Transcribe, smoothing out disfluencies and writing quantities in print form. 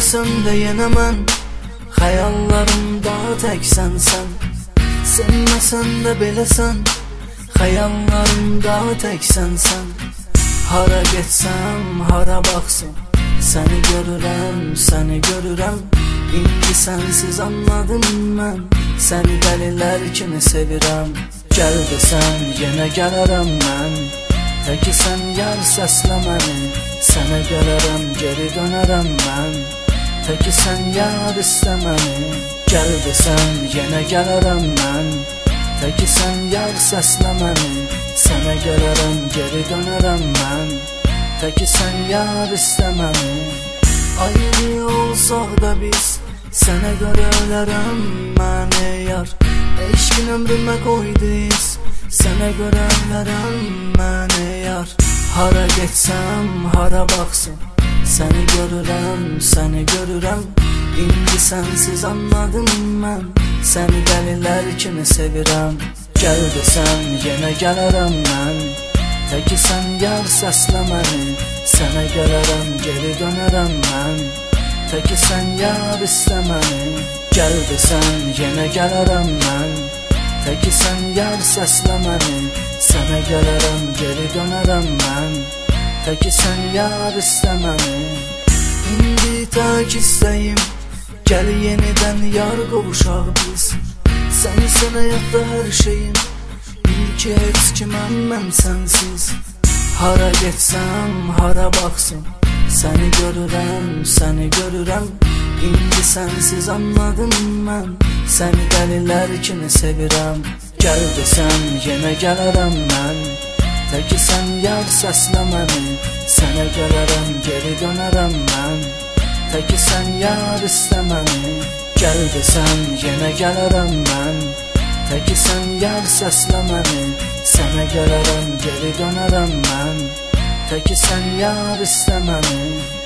Sevməsən də yenə mən xəyallarımda təksən sən. Sevməsən də beləsən, xəyallarımda təksən sən. Hara getsəm, hara baxsam, səni görürəm, səni görürəm. İndi sənsiz anladım mən, səni dəlilər kimi sevirəm. Gəl desən, yenə gələrəm mən. Təki sən yar səslə məni, sənə gələrəm, geri dönərəm mən. Təki sən yar istə məni, gəl desən, yenə gələrəm mən. Təki sən yar səslə məni, sənə gələrəm, geri dönərəm mən. Təki sən yar istə məni. Ayrı olsaq da biz, sənə görə ölərəm mən yar. Eşqin ömrümə qoyduz, sənə görə ölərəm mən yar. Hara getsəm, hara baxsam, səni görürəm, səni görürəm. İndi sənsiz anladım mən, səni dəlilər kimi sevirəm. Gəl desən, yenə gələrəm mən. Təki sən yar səslə məni, sənə gələrəm, geri dönərəm mən. Təki sən yar istə məni, gəl desən, yenə gələrəm mən. Təki sən yar səslə məni, sənə gələrəm, geri dönərəm mən. Təki sən yar istə məni. İndi tək istəyim, gəl yenidən yar qovuşaq biz. Səni sənə yadda hər şeyim, bil ki heç kiməm mən sənsiz. Hara getsəm, hara baxsam, səni görürəm, səni görürəm. İndi sənsiz anladım mən, səni dəlilər kimi sevirəm. Gəl desən, yenə gələrəm mən. Təki sən yar səslə məni, sənə gələrəm, geri dönərəm mən. Təki sən yar istə məni, gəl desən, yenə gələrəm mən. Təki sən yar səslə məni, sənə gələrəm, geri dönərəm mən. Təki sən yar istə məni.